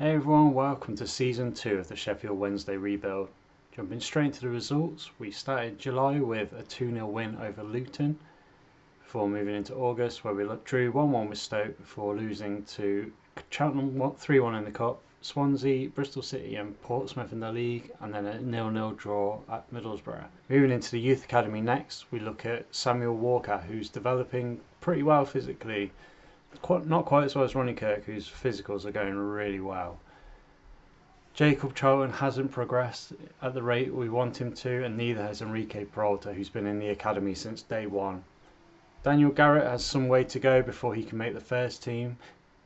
Hey everyone, welcome to Season 2 of the Sheffield Wednesday rebuild. Jumping straight into the results, we started July with a 2-0 win over Luton, before moving into August where we drew 1-1 with Stoke before losing to Cheltenham 3-1 in the Cup, Swansea, Bristol City and Portsmouth in the league, and then a 0-0 draw at Middlesbrough. Moving into the Youth Academy next, we look at Samuel Walker, who's developing pretty well physically. Not quite as well as Ronnie Kirk, whose physicals are going really well. Jacob Charlton hasn't progressed at the rate we want him to, and neither has Enrique Peralta, who's been in the academy since day one. Daniel Garrett has some way to go before he can make the first team,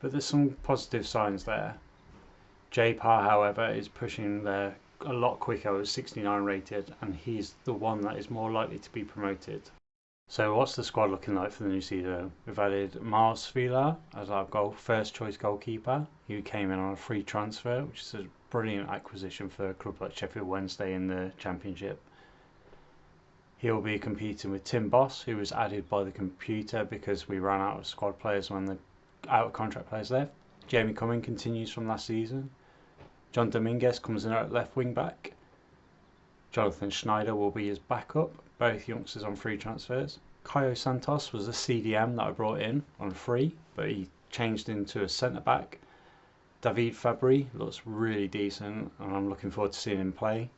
but there's some positive signs there. Jay Parr, however, is pushing there a lot quicker, with 69 rated, and he's the one that is more likely to be promoted. So what's the squad looking like for the new season? We've added Miles Svila as our first choice goalkeeper. He came in on a free transfer, which is a brilliant acquisition for a club like Sheffield Wednesday in the Championship. He'll be competing with Tim Boss, who was added by the computer because we ran out of squad players when the out of contract players left. Jamie Cumming continues from last season. John Dominguez comes in at left wing back. Jonathan Schneider will be his backup, both youngsters on free transfers. Caio Santos was a CDM that I brought in on free, but he changed into a centre back. David Fabry looks really decent, and I'm looking forward to seeing him play.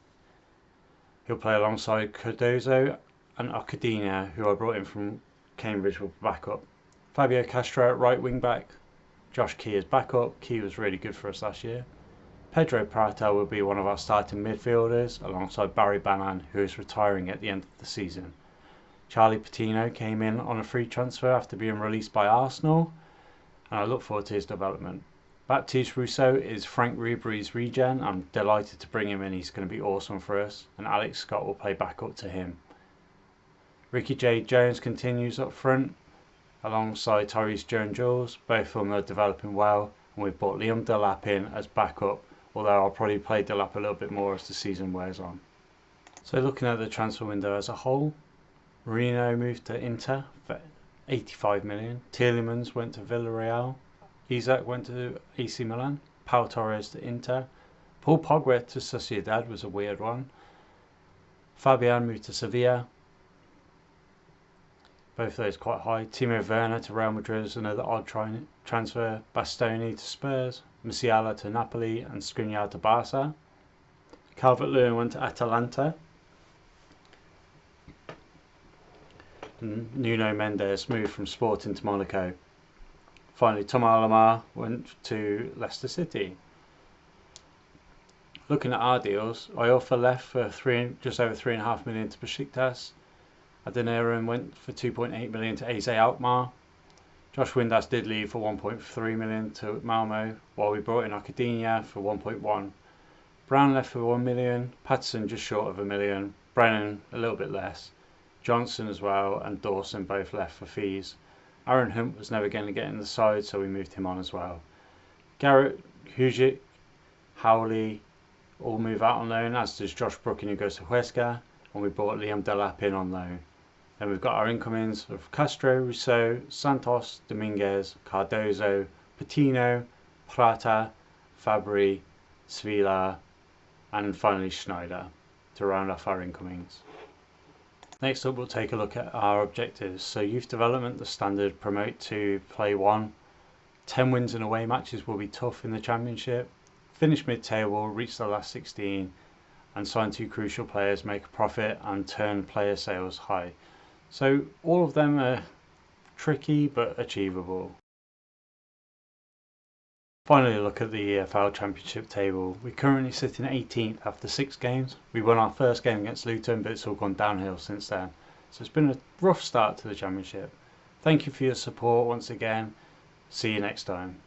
He'll play alongside Cardozo and Ocadina, who I brought in from Cambridge, with backup. Fabio Castro at right wing back. Josh Key is backup. Key was really good for us last year. Pedro Prata will be one of our starting midfielders alongside Barry Bannan, who is retiring at the end of the season. Charlie Patino came in on a free transfer after being released by Arsenal, and I look forward to his development. Baptiste Rousseau is Franck Ribery's regen. I'm delighted to bring him in, he's going to be awesome for us, and Alex Scott will play backup to him. Ricky J. Jones continues up front alongside Tyrese Jones-Jules. Both of them are developing well, and we've brought Liam Delap in as backup, although I'll probably play Delap a little bit more as the season wears on. So looking at the transfer window as a whole, Marino moved to Inter for 85 million, Tielemans went to Villarreal, Isaac went to AC Milan, Pau Torres to Inter, Paul Pogba to Sociedad was a weird one, Fabian moved to Sevilla, both of those quite high. Timo Werner to Real Madrid is another odd transfer, Bastoni to Spurs, Musiala to Napoli and Skriniar to Barca. Calvert-Lewin went to Atalanta. And Nuno Mendes moved from Sporting to Monaco. Finally, Tom Alamar went to Leicester City. Looking at our deals, Iorfa left for just over 3.5 million to Besiktas. Adeniran went for 2.8 million to AZ Alkmaar. Josh Windass did leave for 1.3 million to Malmo, while we brought in Ocadina for 1.1. Brown left for 1 million, Patterson just short of 1 million, Brennan a little bit less, Johnson as well and Dawson both left for fees. Aaron Hunt was never going to get in the side, so we moved him on as well. Garrett, Hujic, Howley all move out on loan, as does Josh Brooking, who goes to Huesca, and we brought Liam Delap in on loan. Then we've got our incomings of Castro, Rousseau, Santos, Dominguez, Cardozo, Patino, Prata, Fabry, Svila, and finally Schneider to round off our incomings. Next up, we'll take a look at our objectives. So youth development, the standard promote to play 1. 10 wins and away matches will be tough in the Championship. Finish mid-table, reach the last 16, and sign 2 crucial players, make a profit, and turn player sales high. So all of them are tricky but achievable. Finally, look at the EFL Championship table. We're currently sitting 18th after 6 games. We won our first game against Luton, but it's all gone downhill since then. So it's been a rough start to the Championship. Thank you for your support once again. See you next time.